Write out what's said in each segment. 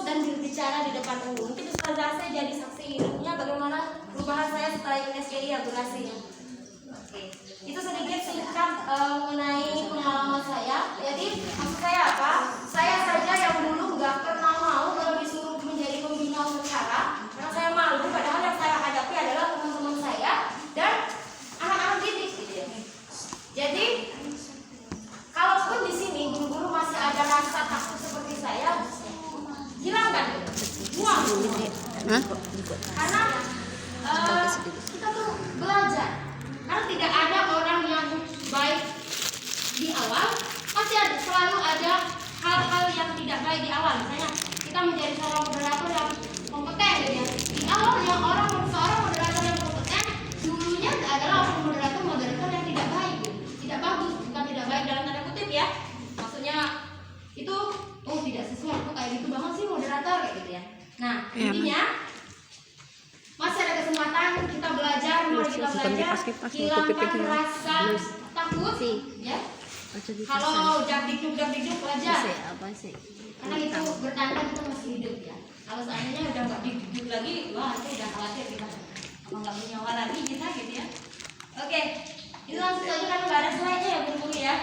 dan berbicara di depan umum. Mungkin ustazah saya jadi saksi hidupnya bagaimana perubahan saya setelah ikut SKI akurasinya. Oke, itu sedikit singkat mengenai pengalaman saya. Jadi maksud saya apa? Saya saja yang dulu nggak pernah mau kalau disuruh menjadi pembina upacara karena saya malu. Padahal yang saya hadapi adalah teman-teman saya dan anak-anak didik gitu ya. Jadi kalaupun di sini guru-guru masih ada rasa takut seperti saya, hilangkan, buang. Karena kita tuh belajar. Karena tidak ada orang yang baik di awal, pasti selalu ada hal-hal yang tidak baik di awal. Misalnya kita menjadi seorang moderator yang kompeten, gitu ya. Di awalnya seorang moderator yang kompeten dulunya adalah moderator yang tidak baik, tidak bagus, bukan tidak baik dalam tanda kutip ya. Maksudnya itu tidak sesuai, kok kayak gitu banget sih moderator kayak gitu ya. Nah intinya masih ada kesempatan kita belajar, mari kita belajar, hilangkan rasa takut ya. Kalau dikduk wajar, karena itu bertanda kita masih hidup ya. Kalau seandainya udah nggak dikduk lagi, wah itu udah khawatir kita apa nggak punya nyawa lagi kita gitu ya. Oke, itu langsung saja karena nggak ada slide-nya ya guru-guru ya.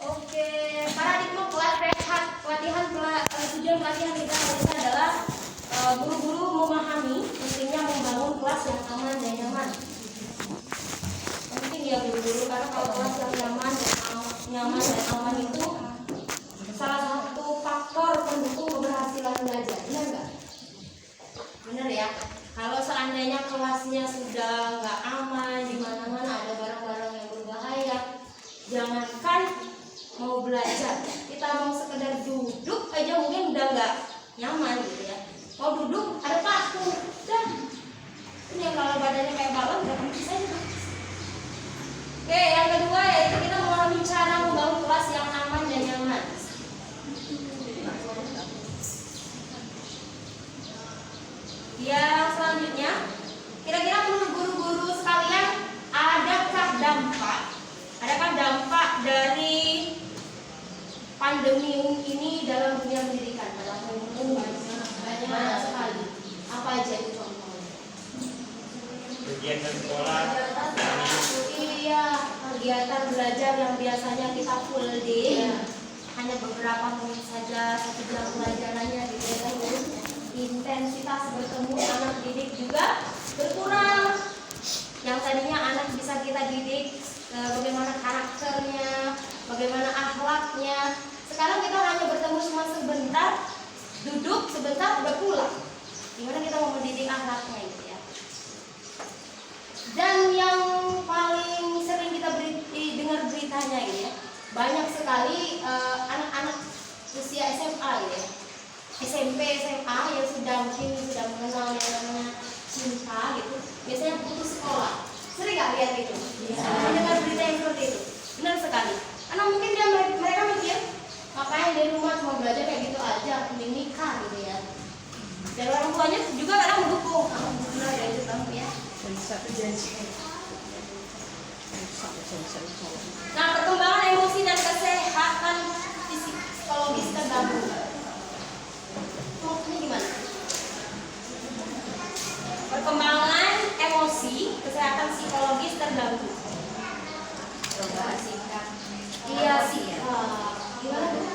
Oke, paradigma tujuan pelatihan kita hari ini adalah guru-guru memahami pentingnya membangun kelas yang aman dan nyaman. Penting ya guru-guru, karena kalau kelas yang nyaman dan aman itu salah satu faktor pendukung keberhasilan belajar, benar nggak? Benar ya. Kalau seandainya kelasnya sudah nggak aman, di mana-mana ada barang-barang yang berbahaya, jangankan mau belajar, kita mau sekedar duduk aja mungkin udah nggak nyaman gitu ya. Mau duduk ada paku, dan ini yang kalau badannya kayak balon nggak bisa juga. Oke, yang kedua yaitu kita memahami cara membangun kelas yang aman dan nyaman. Yang selanjutnya, kira-kira menurut guru-guru sekalian, adakah dampak dari pandemi ini dalam dunia pendidikan? Dalam umum banyak sekali. Apa aja itu contohnya? Kegiatan sekolah. Iya, kegiatan belajar yang biasanya kita full day, hanya beberapa menit saja, 1 jam pelajarannya gitu ya. Intensitas bertemu anak didik juga berkurang. Yang tadinya anak bisa kita didik bagaimana karakternya, bagaimana akhlaknya, sekarang kita hanya bertemu cuma sebentar, duduk sebentar udah pulang. Gimana kita mau mendidik akhlaknya gitu ya. Dan yang paling sering kita dengar beritanya ini ya, banyak sekali anak-anak usia SMA gitu ya, SMP, SMA yang mungkin sudah mengenal yang namanya cinta gitu, biasanya putus sekolah. Sering nggak lihat itu? Mendengar berita yang seperti itu? Benar sekali. Karena mungkin mereka mikir, ngapain di rumah cuma belajar kayak gitu aja, mending nikah gitu ya. Dan orang tuanya juga kadang mendukung. Benar ya itu kamu ya. Nah, perkembangan emosi dan kesehatan psikologis terganggu. Maksudnya gimana? Perkembangan emosi, kesehatan psikologis terganggu. Coba singkat. Iya sih. Gimana tuh?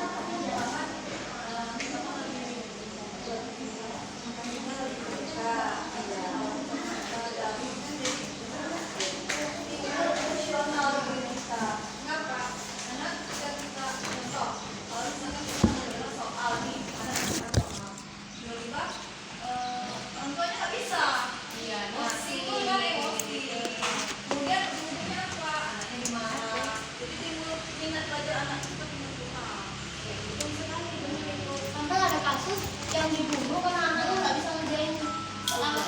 Yang dibunuh karena anaknya nggak bisa ngerjain sekolah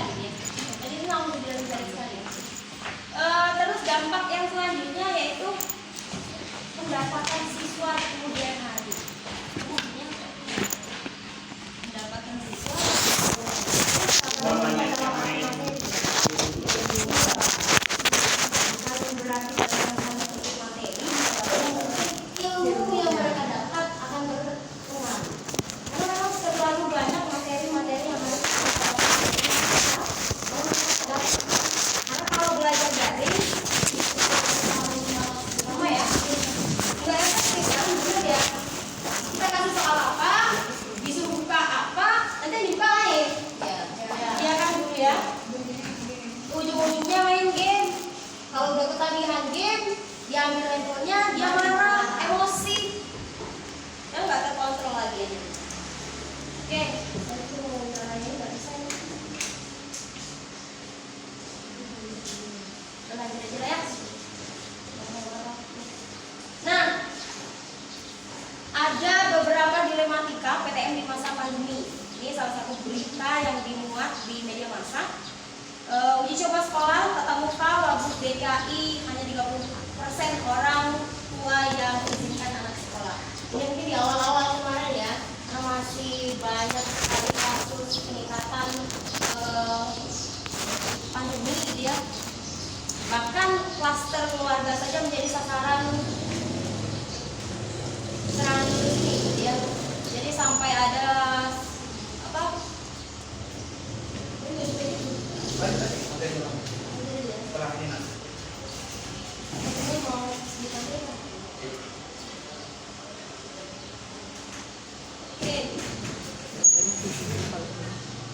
gitu ya. Jadi ini langsung dari sekali. Terus dampak yang selanjutnya yaitu pendapatan siswa kemudian hari. Pendapatan siswa berarti dalam materi ilmu yang mereka dapat akan pandemi. Ini salah satu berita yang dimuat di media massa. Uji coba sekolah tatap muka Wagub DKI hanya 30% orang tua yang mengizinkan anak sekolah. Ini mungkin di awal-awal kemarin ya, karena masih banyak sekali kasus peningkatan pandemi gitu ya. Bahkan klaster keluarga saja menjadi sasaran serangan ini gitu ya. Jadi sampai ada apa? Setelah ini nanti. Ini mau ditanyain. Oke.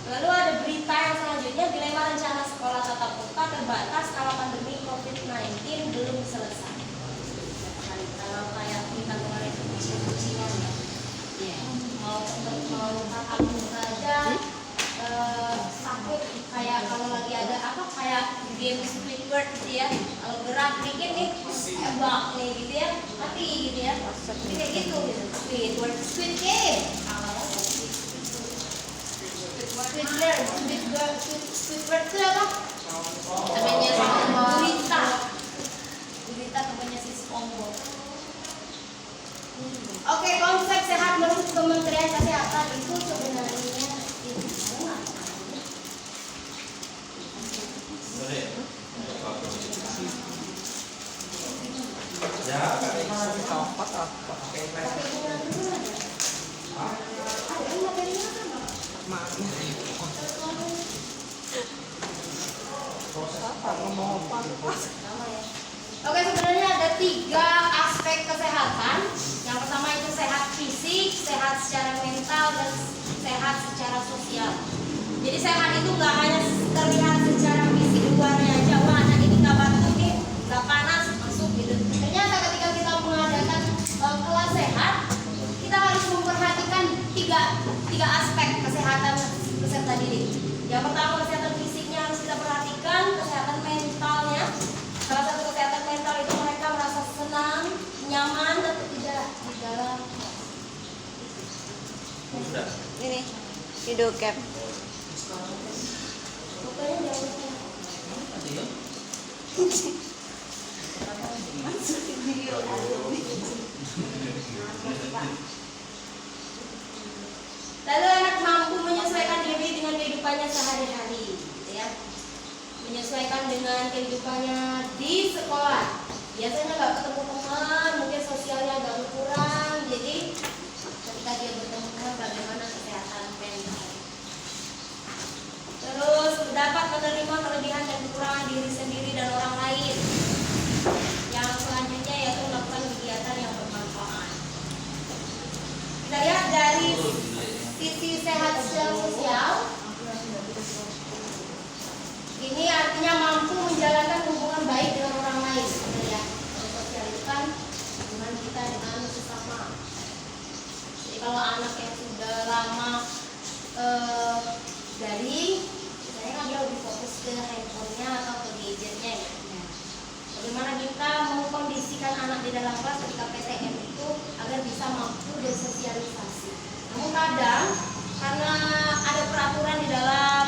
Lalu ada berita yang selanjutnya, dilema rencana sekolah tatap muka terbatas kalau pandemi COVID-19 belum selesai. Kalau kayak kita kemarin kucing-kucingan ya, mau tatap muka aja sakit, kayak kalau lagi ada apa kayak game Squidward gitu ya, kalau gerak dikit nih ebak nih gitu ya, mati gitu ya, jadi kayak gitu Squidward, Squid Game. Squidward itu apa? Namanya gurita namanya si SpongeBob. Oke, konsep sehat menurut Kementerian Kesehatan itu sebenarnya Oke, sebenarnya ada 3 aspek kesehatan. Yang pertama itu sehat fisik, sehat secara mental, dan sehat secara sosial. Jadi sehat itu nggak hanya terlihat secara fisik luarnya aja, wah anak ini nggak batuk nih, nggak panas masuk gitu. Ternyata ketika kita mengadakan kelas sehat, kita harus memperhatikan tiga aspek kesehatan peserta didik. Yang pertama kesehatan fisiknya harus kita perhatikan, kesehatan mentalnya. Salah satu kesehatan mental itu mereka merasa senang, nyaman, dan tidak di dalam ini video cap. Bukannya jauh. Lalu anak mampu menyesuaikan diri dengan kehidupannya sehari-hari, gitu ya. Menyesuaikan dengan kehidupannya di sekolah. Biasanya nggak ketemu teman, mungkin sosialnya agak berkurang. Jadi ketika dia bertemu teman, bagaimana kesehatan mental. Terus dapat menerima kelebihan dan kekurangan diri sendiri dan orang lain. Yang selanjutnya yaitu melakukan kegiatan yang bermanfaat. Kita lihat dari sisi sehat secara sosial. Ini artinya mampu menjalankan hubungan baik dengan orang lain. Ya, sosial itu kan hubungan kita dengan sesama. Jadi kalau anak yang sudah lama daring, biasanya kan dia lebih fokus ke handphonenya atau ke gadgetnya ya. Bagaimana kita mengkondisikan anak di dalam kelas ketika PTM itu agar bisa mampu bersosialisasi. Namun kadang karena ada peraturan di dalam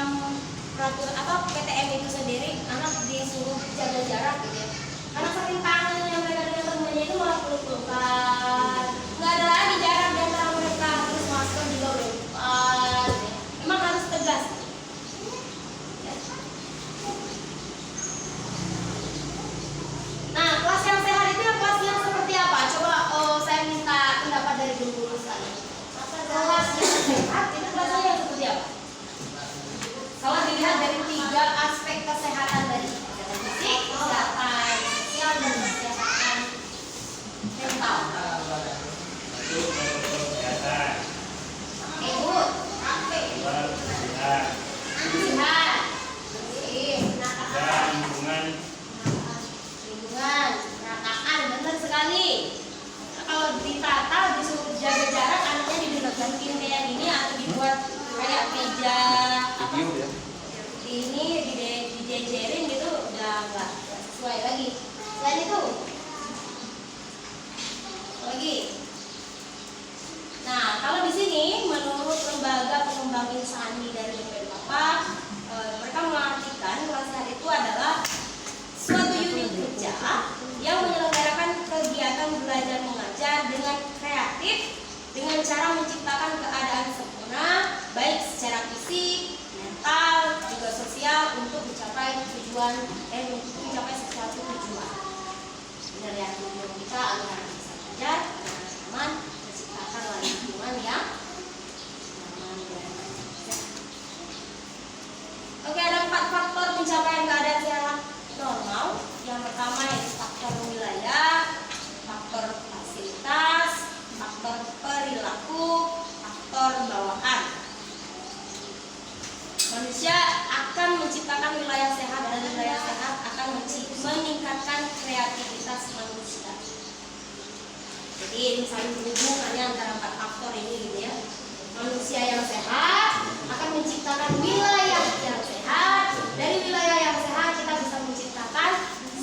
PTM itu sendiri, anak disuruh jaga jarak gitu ya. Karena saking kangennya mereka dengan temannya itu malah peluk-pelukan. Nggak ada lagi jarak di antara mereka, terus masker juga udah lupa. Memang harus tegas. Ya. Nah, kelas yang sehat itu yang kelas yang seperti apa? Coba saya minta pendapat dari guru-guru sekalian. Kelas yang sehat itu kelasnya yang seperti apa? Kalau dilihat dari 3 aspek kesehatan tadi, kesehatan fisik, kesehatan sosial, dan kesehatan mental. Good, apa? Sehat, penakakan, lingkungan, penakakan, benar sekali. Nah, kalau ditata disuruh jaga jarak, anaknya dideketin kayak gini atau dibuat kayak meja apa? Ini dijejerin gitu udah nggak sesuai lagi. Selain itu lagi. Nah, kalau di sini menurut lembaga Bang Insani dari BPD8, mereka mengartikan kelas sehat itu adalah suatu unit kerja yang menyelenggarakan kegiatan belajar mengajar dengan kreatif dengan cara menciptakan keadaan sempurna baik secara fisik, mental, juga sosial untuk mencapai mencapai sesuatu tujuan. Benar ya, tujuan kita agar bisa belajar dengan teman, menciptakan lingkungan yang nyaman dan sehat. Oke, ada 4 faktor pencapaian keadaan sehat normal. Yang pertama yaitu faktor wilayah, faktor fasilitas, faktor perilaku, faktor bawaan. Manusia akan menciptakan wilayah sehat dan wilayah sehat akan meningkatkan kreativitas manusia. Jadi ini saling berhubungannya antara 4 faktor ini gitu ya. Manusia yang sehat akan menciptakan wilayah yang sehat. Dari wilayah yang sehat kita bisa menciptakan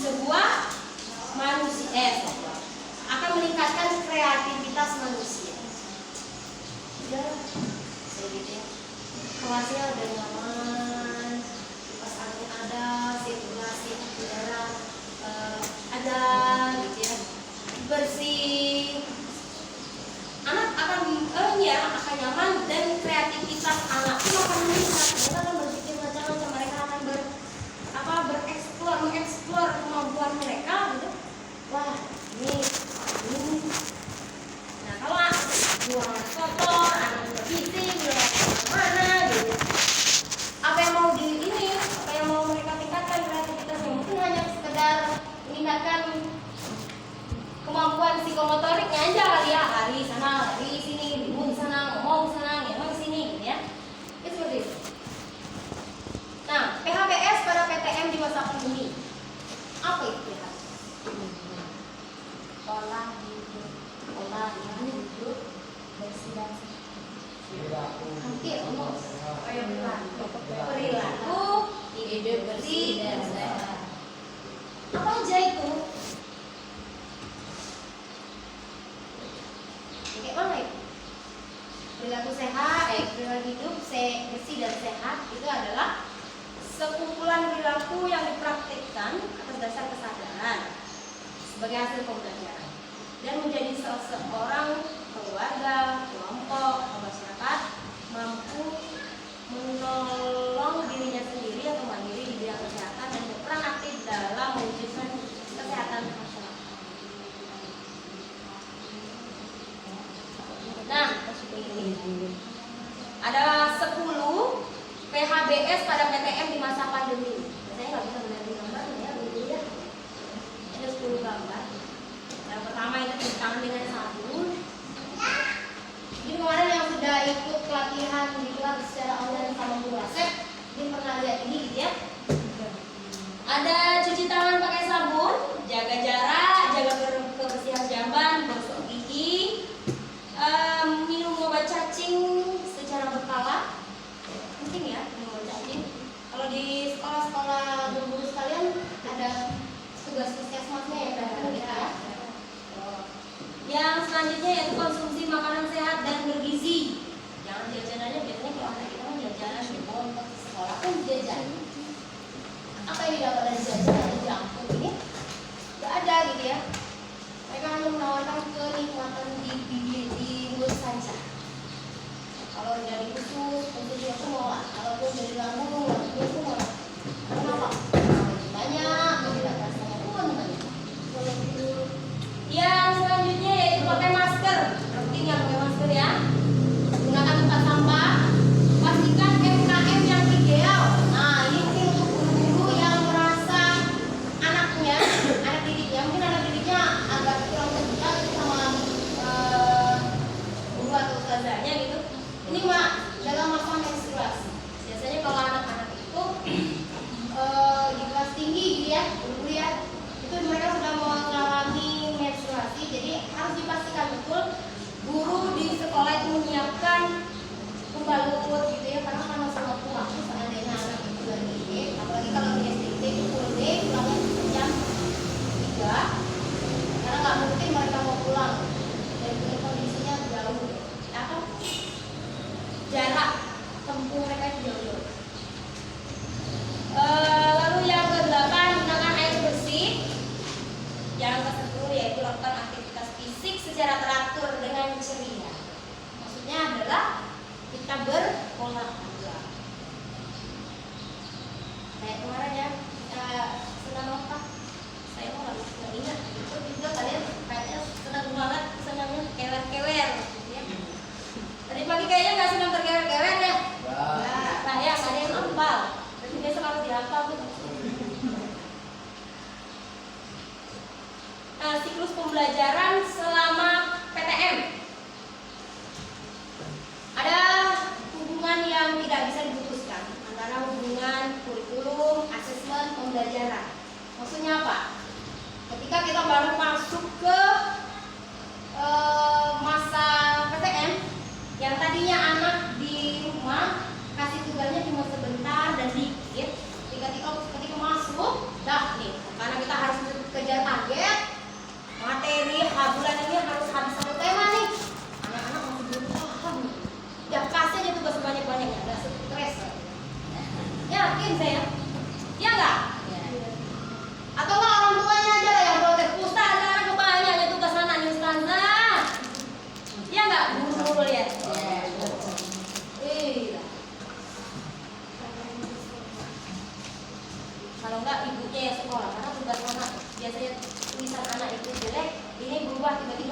sebuah manusia akan meningkatkan kreativitas manusia. Ya, gitu ya. Kelasnya udah nyaman, kipas angin ada, sirkulasi udara ada, gitu ya, bersih. Anak akan akan nyaman dan kreativitas anak itu akan meningkat. Mereka akan berpikir macam-macam, mereka akan mengeksplor kemampuan mereka, gitu. Wah, ini. Nah, kalau buang kotor, anak berbising, mana gitu. Apa yang mau mereka tingkatkan kreativitasnya? Mungkin hanya sekedar meningkatkan kemampuan psikomotoriknya aja kali ya, lari sana, lari sini, bingung sana, ngomong sana, ngomong sini, gitu ya. Itu seperti itu. Nah, PHBS pada PTM di masa pandemi. Apa itu PHBS? Pola hidup, bersih dan hampir perilaku hidup bersih dan sehat. Apa aja itu? Kayak mana itu? Perilaku sehat, perilaku hidup bersih dan sehat itu adalah sekumpulan perilaku yang dipraktikkan atas dasar kesadaran sebagai hasil pembelajaran dan menjadi seorang keluarga, kelompok, atau masyarakat mampu menolong dirinya sendiri atau mandiri di bidang kesehatan dan berperan aktif dalam mewujudkan kesehatan masyarakat. Nah, ini ada 10 PHBS pada PTM di masa pandemi. Saya nggak bisa melihat gambarnya ya, dulu ya. Ada 10 gambar. Yang pertama itu cuci tangan dengan sabun. Jadi kemarin yang sudah ikut pelatihan di kelas secara online sama Bu Asep, ini pernah lihat ini gitu ya. Ada cuci tangan pakai sabun, jaga jarak, jaga kebersihan jamban, gosok gigi, minum obat cacing secara berkala. Penting ya minum obat cacing. Kalau di sekolah-sekolah guru sekalian ada tugas puskesmasnya yang datang gitu ya. Yang selanjutnya yaitu konsumsi makanan sehat dan bergizi. Jangan jajan aja, biasanya kalau anak kita kan jajanan di pondok sekolah kan jajan. Apa yang didapat dari jajan atau junk food ini? Gak ada gitu ya. Mereka hanya menawarkan kenikmatan di mulut saja. Kalau dari khusus dia semua. Kalaupun dari lambung, dia semua. Kenapa? Banyak, tidak rasanya pun. Yang selanjutnya yaitu pakai masker. Penting ya pakai masker ya. Gunakan tempat sampah. Pastikan MKM yang ideal. Nah, ini mungkin untuk guru-guru yang merasa anaknya, anak didiknya, mungkin anak didiknya agak kurang terbuka sama guru atau ustazahnya gitu. Ini dalam masa menstruasi. Biasanya kalau anak-anak itu di kelas tinggi gitu ya, guru ya, itu mereka sudah mengalami menstruasi. Jadi harus dipastikan betul guru di sekolah itu menyiapkan pembalut gitu ya, karena kan masa waktu seandainya anak itu lagi apalagi kalau di SDT itu full day, pulangnya jam 3 karena nggak mungkin mereka mau pulang dan kondisinya jauh. Apa? Jarak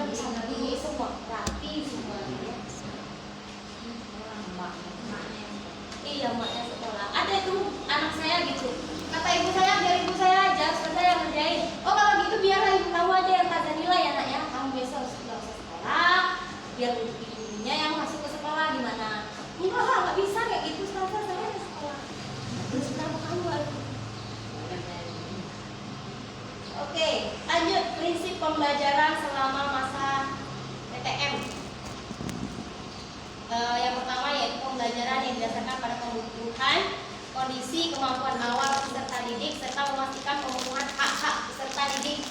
kan cantik semua, rapi semua. Iya, maknya sekolah. Ada itu anak saya gitu. Kata ibu saya, biar ibu saya aja, saya yang ngerjain. Oh kalau gitu biarlah ibu kamu aja yang tata nilai ya nak ya. Kamu besok nggak usah sekolah, biar ibunya yang masuk ke sekolah gimana? Enggak lah, nggak bisa kayak gitu. Saya ke sekolah. Terus kenapa kamu aduh? Oke, lanjut prinsip pembelajaran selama masa PTM. Yang pertama yaitu pembelajaran yang didasarkan pada kebutuhan, kondisi, kemampuan awal peserta didik serta memastikan pemenuhan hak-hak peserta didik.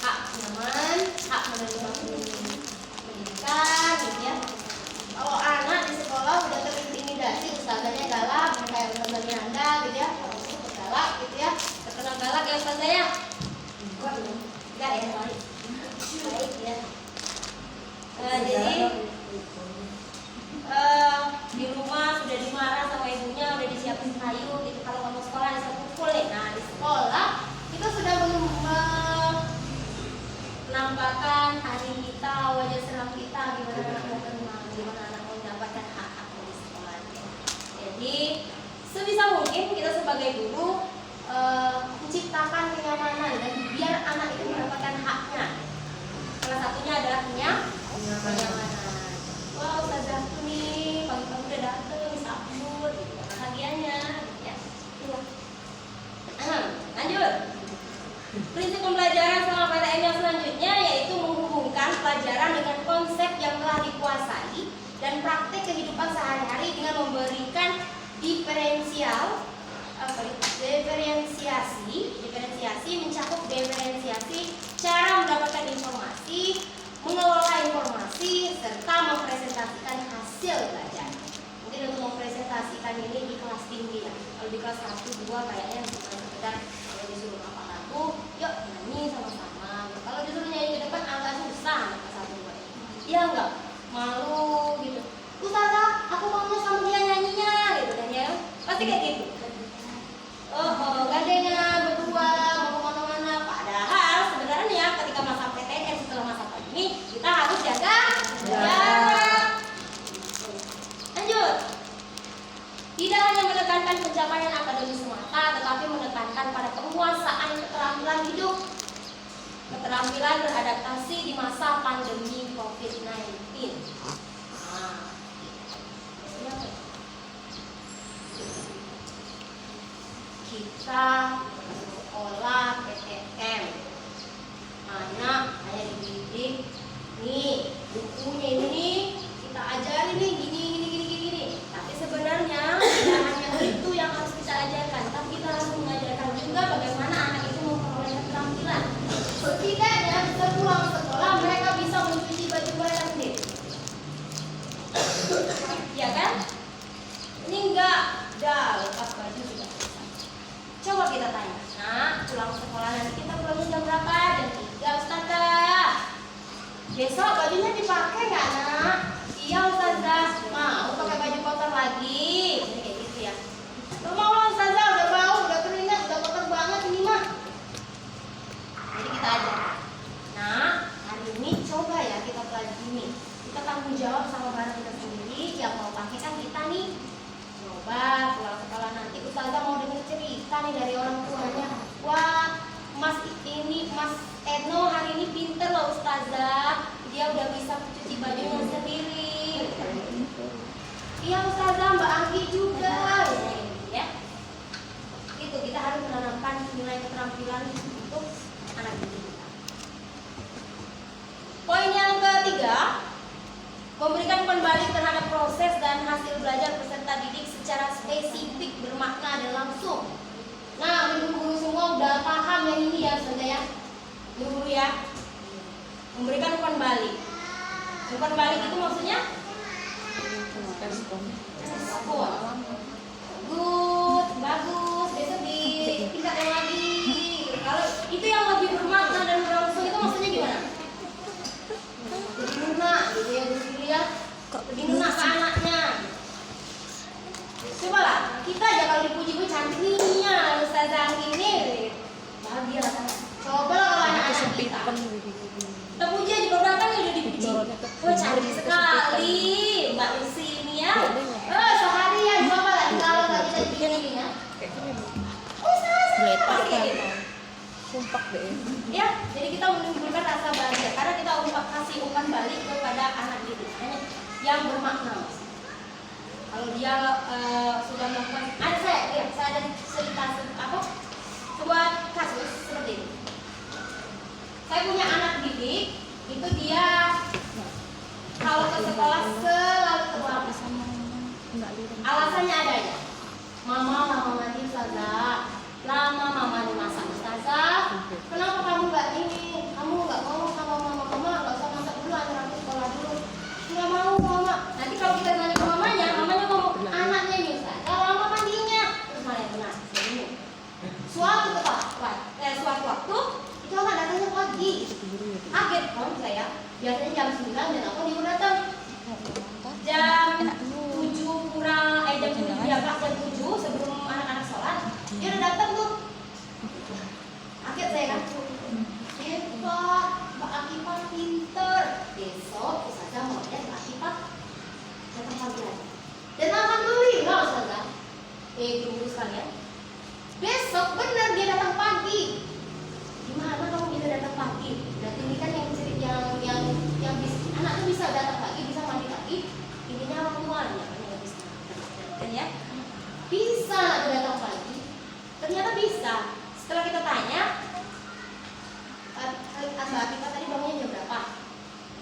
Hak nyaman, hak menerima pendidikan, gitu ya. Kalau anak di sekolah udah terintimidasi, ustazahnya galak, kayak ustazahnya Anda, gitu ya. Galak, gitu ya. Terkenal galak ya ustazahnya. Enggak ya, baik ya. Jadi di rumah sudah dimarah sama ibunya, udah disiapin kayu gitu. Kalau kamu sekolah bisa pukul ya. Nah di sekolah kita sudah menampakkan hari kita, wajah seram kita, gimana anak mau tenang, gimana anak mau mendapatkan hak-hak di sekolah. Jadi sebisa mungkin kita sebagai guru menciptakan kenyamanan dan biar anak itu mendapatkan haknya. Salah satunya adalah kenyamanan. Wah, ustazah nih pagi-pagi udah dateng, sabut, gitu. Bahagianya, ya. Lanjut. Prinsip pembelajaran selama PTM yang selanjutnya yaitu menghubungkan pelajaran dengan konsep yang telah dikuasai dan praktik kehidupan sehari-hari dengan memberikan diferensiasi mencakup diferensiasi cara mendapatkan informasi, mengelola informasi, serta mempresentasikan hasil belajar. Mungkin untuk mempresentasikan ini di kelas tinggi ya. Kalau di kelas 1, 2 kayaknya bukan sekedar kalau disuruh apa lagu, yuk nyanyi sama-sama. Kalau disuruh nyanyi ke depan agak susah kelas 1, 2. Iya enggak? Malu gitu. Ustazah, aku maunya sama dia nyanyinya gitu kan ya. Pasti kayak gitu. Gadenya berdua mau kemana-mana. Padahal sebenarnya ketika masa PTM setelah masa pandemi kita harus jaga jarak. Lanjut. Tidak hanya menekankan pencapaian akademis semata, tetapi menekankan pada penguasaan keterampilan hidup, keterampilan beradaptasi di masa pandemi COVID-19. Kita sekolah PTM, anak hanya dididik nih bukunya ini nih kita ajarin nih gini. Tapi sebenarnya tidak hanya itu yang harus kita ajarkan, tapi kita harus mengajarkan juga bagaimana anak itu memperoleh keterampilan. Setidaknya bisa pulang sekolah mereka bisa mencuci baju mereka sendiri. Ya kan? Ini enggak dah lepas baju sudah selesai. Coba kita tanya, nah pulang sekolah nanti kita pulang jam berapa? Jam 3 ustazah. Besok bajunya dipakai nggak nak? Iya ustazah. Mau pakai baju kotor lagi? Kayak gitu ya. Lo mau lah ustazah, udah bau, udah keringat, udah kotor banget ini mah. Jadi kita ajar. Nah hari ini coba ya kita pelajari nih. Kita tanggung jawab sama barang kita sendiri. Yang mau pakai kan kita nih. Coba pulang sekolah nanti ustazah mau denger cerita nih dari orang tuanya. Wah, Mas Edno hari ini pinter loh ustazah. Dia udah bisa cuci bajunya sendiri. Iya ustazah, Mbak Anggi juga. Ya. Itu kita harus menanamkan nilai keterampilan untuk anak didik kita. Poin yang ketiga, memberikan umpan balik terhadap proses dan hasil belajar peserta didik secara spesifik, bermakna dan langsung. Nah, guru-guru semua udah paham yang ini ya, saudara ya. Guru ya. Memberikan umpan balik. Umpan balik itu maksudnya? Respon. Good, bagus, besok ditingkatkan lagi. Kalau itu yang lebih bermakna dan berlangsung itu maksudnya gimana? Lebih lunak gitu ya guru ya. Lebih lunak ke anaknya. Coba lah, kita aja kalau dipuji-puji cantiknya ustazah ini bahagia lah. Coba kalau anak-anak kita terpuji aja Kompak deh. Ya, jadi kita menimbulkan rasa bahagia karena kita kasih umpan balik kepada anak didik yang bermakna. Kalau dia sudah melakukan, saya ada cerita sebuah kasus seperti ini. Saya punya anak didik, itu dia kalau ke sekolah selalu terlambat. Alasannya ada ya. Mama mandi ustazah, lama mama dimasak ustazah. Kenapa kamu nggak ini? Kamu nggak mau sama mama nggak usah masak dulu, aku sekolah dulu. Nggak mau mama. Nanti kalau kita tanya ke mamanya ngomong anaknya nih ustazah lama mandinya. Terus mana yang benar? Suatu waktu itu anak datangnya pagi. Kaget kan saya. Biasanya jam 9 dan aku dia datang. Jam 7 kurang, jam 7 jam 7 sebelum anak-anak sholat dia udah datang tuh. Kaget saya kan. Hebat, Mbak Akifah pinter. Besok Ustazah mau lihat Mbak Akifah datang pagi lagi. Dan alhamdulillah Ustazah, guru sekalian, besok benar dia datang pagi. Gimana kamu bisa datang pagi? Berarti ini kan yang anak tuh bisa datang pagi, bisa mandi pagi. Ininya orang tuanya yang bisa. Dan ya, bisa datang pagi. Ternyata bisa. Setelah kita tanya, Mbak Akifah tadi bangunnya jam berapa?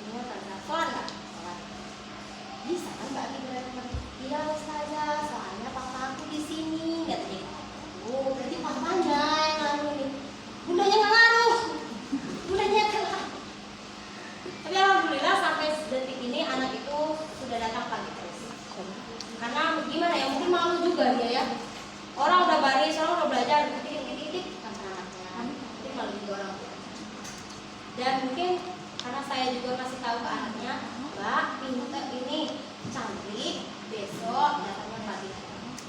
Ini tanya, sholat nggak? Sholat. Bisa kan Mbak Akifah datang pagi? Iya Ustazah, soalnya papa aku di sini. Katanya. Oh, berarti papanya yang ngaruh nih. Bundanya nggak ngaruh. Bundanya kalah. Tapi alhamdulillah sampai detik ini anak itu sudah datang pagi terus. Karena gimana ya, mungkin malu juga dia ya. Orang udah baris, orang udah belajar, titik sama anaknya. Mungkin malu juga orang tua. Dan mungkin karena saya juga kasih tahu ke anaknya, Mbak, pinter ini cantik, besok datangnya pagi.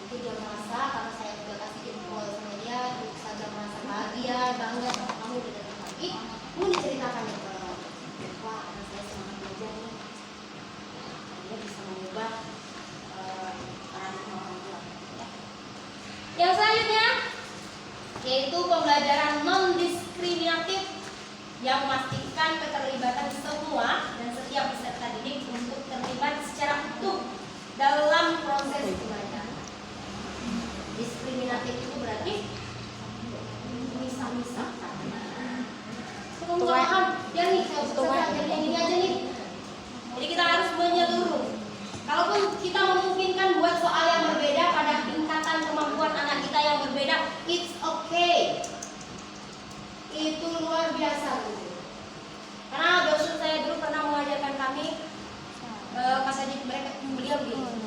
Itu dia merasa karena saya juga kasih info sama dia, saja merasa bahagia, bangga sama kamu udah datang pagi. Mau diceritakan ya kepada orang tua. Wah, anak saya semangat belajar nih. Dia bisa mengubah paradigma orang tua. Yang selanjutnya yaitu pembelajaran non-diskriminatif yang memastikan keterlibatan semua dan setiap peserta didik untuk terlibat secara utuh dalam proses pembelajaran. Diskriminatif itu berarti misah-misahkan. Pemahaman, ya nih, saya yang ini aja nih. Jadi kita harus menyeluruh. Kalaupun kita memungkinkan buat soal yang berbeda pada tingkatan kemampuan anak kita yang berbeda, it's okay. Itu luar biasa. Karena dosen saya dulu pernah mengajarkan kami pas adik beliau begini.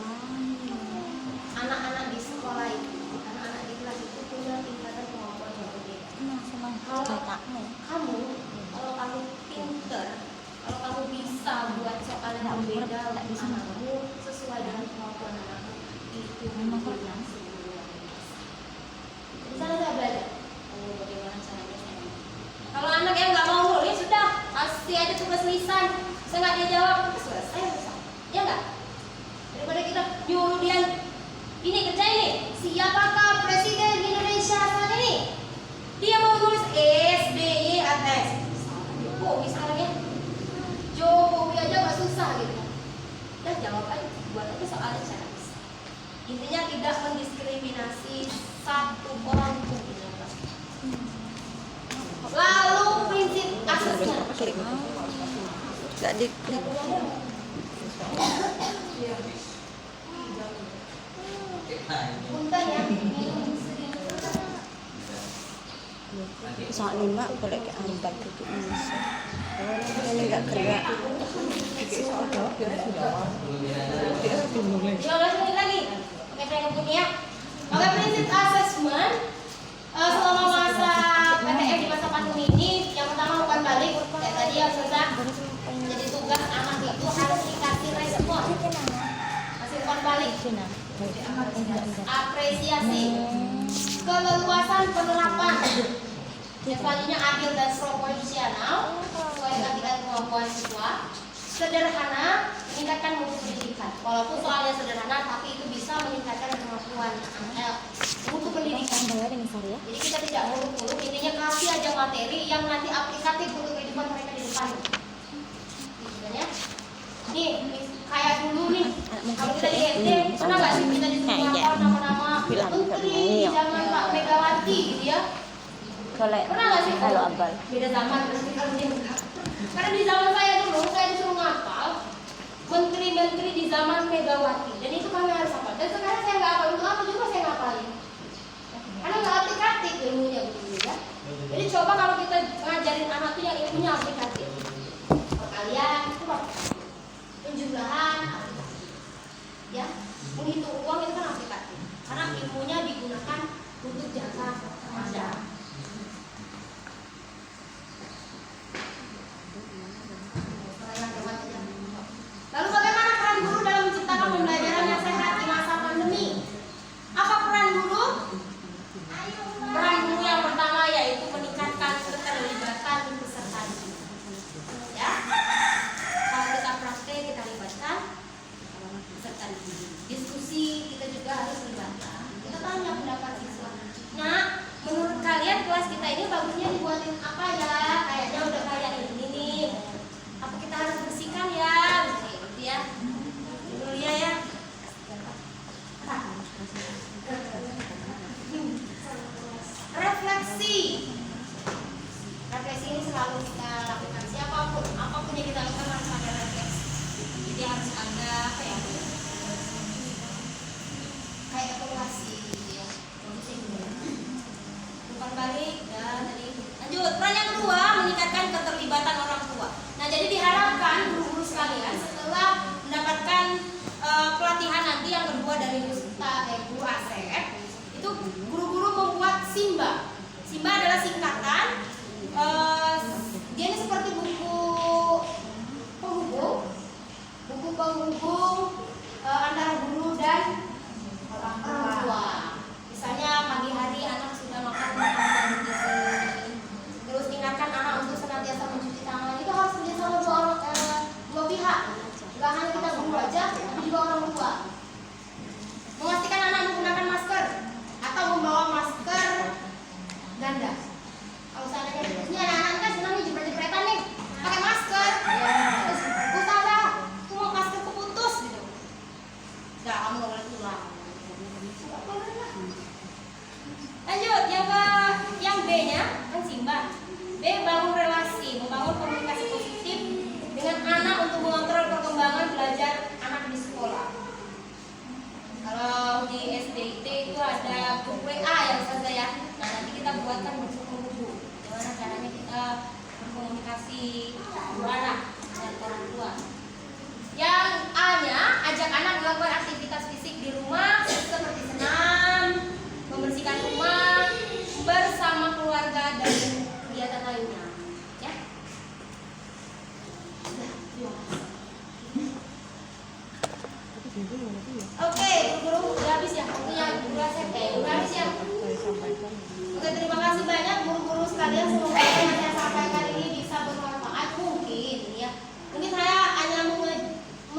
Anak-anak di sekolah itu, anak-anak di kelas itu punya tingkatan kemampuan yang berbeda. Kalau kamu pinter, kalau kamu bisa buat soal yang berbeda di anakmu sesuai dengan kemampuan anakmu, itu menjadi yang luar biasa. Di sana saya belajar. Oh, bagaimana caranya saya. Kalau anak yang nggak mau nulis, sudah kasih aja tugas lisan. Saya nggak dia jawab, selesai urusan. Ya nggak? Daripada kita nyuruh dia ini kerja ini. Siapakah presiden Indonesia saat ini? Dia mau nulis SBY atas. Jokowi sekarang ya. Jokowi aja nggak susah gitu. Dan jawab aja, buat aja soalnya secara bisa. Intinya tidak mendiskriminasi satu orang pun. Lalu prinsip asasnya. Gak diklik. Punten ya. Soal lima boleh ke ambat itu Indonesia. Ini nggak gerak. 15 menit lagi. Oke, saya punya. Oke, prinsip assessment selama masa PTM di masa pandemi ini, yang pertama bukan balik, kayak tadi ya Ustazah. Jadi tugas anak itu harus dikasih respon. Kasih respon balik. Apresiasi. Keleluasan penerapan. Yang selanjutnya adil dan proporsional sesuai dengan tingkat kemampuan siswa. sederhana meningkatkan mutu pendidikan. Walaupun soalnya sederhana, tapi itu bisa meningkatkan kemampuan mutu pendidikan. Jadi kita tidak muluk-muluk, intinya kasih aja materi yang nanti aplikatif untuk kehidupan mereka di depan. Gitu kan ya? Nih, kayak dulu nih, kalau kita di SD, pernah nggak sih kita disuruh ngapal nama-nama menteri zaman Pak Megawati gitu ya? Pernah nggak sih? Kalau abal. Beda zaman berarti kalau dia enggak. Karena di zaman saya dulu, saya disuruh ngapal menteri-menteri di zaman Megawati, dan itu kami harus hafal. Dan sekarang saya nggak hafal, untuk apa juga saya ngapalin? Karena nggak aplikatif ilmunya gitu ya. Jadi coba kalau kita ngajarin anak tuh yang ilmunya aplikatif. Kalau kalian coba penjumlahan, ya, menghitung uang itu kan aplikatif. Karena ilmunya digunakan untuk jangka panjang. Lalu bagaimana peran guru dalam menciptakan pembelajaran yang sehat di masa pandemi? Apa peran guru? Peran guru yang pertama yaitu meningkatkan keterlibatan peserta didik. Ya, kalau kita praktek kita libatkan peserta didik. Diskusi kita juga harus libatkan. Kita tanya pendapat siswa. Nah, menurut kalian kelas kita ini bagusnya dibuatin apa ya? Kayaknya udah kayak ini nih. Apa kita harus bersihkan ya? Ya, dulu ya. Refleksi ini selalu kita lakukan. Apapun yang kita lakukan harus ada refleksi. Jadi harus ada apa ya? Kayak evaluasi gitu ya. Bukan balik dan tadi. Lanjut, peran yang kedua meningkatkan keterlibatan orang tua. Nah, jadi diharapkan guru-guru sekalian setelah mendapatkan pelatihan nanti yang kedua dari guru ASEP, itu guru-guru membuat SIMBA. SIMBA adalah singkatan, dia ini seperti buku penghubung antara guru dan orang tua. Misalnya pagi hari anak sudah makan makanan gizi, terus ingatkan anak untuk senantiasa mencuci tangan. Itu harus kerjasama dua pihak. Gak hanya kita guru aja, tapi juga orang tua. Memastikan anak menggunakan masker atau membawa masker ganda. Kalau seandainya ini anak-anak kan senang nih jepret-jepretan nih, pakai masker. Terus Ustazah, aku mau masker keputus gitu. Gak, kamu gak boleh pulang. Lanjut, yang B-nya kan SIMBA. B, bangun relasi, membangun komunikasi positif dengan anak untuk mengontrol perkembangan belajar anak di sekolah. Kalau di SDIT itu ada grup WA ya Ustazah ya. Nah, nanti kita buatkan grup penghubung. Gimana caranya kita berkomunikasi dengan anak dan orang tua. Yang A-nya, ajak anak melakukan aktivitas fisik di rumah seperti senam, membersihkan rumah bersama keluarga dan kegiatan lainnya. Ya. Oke.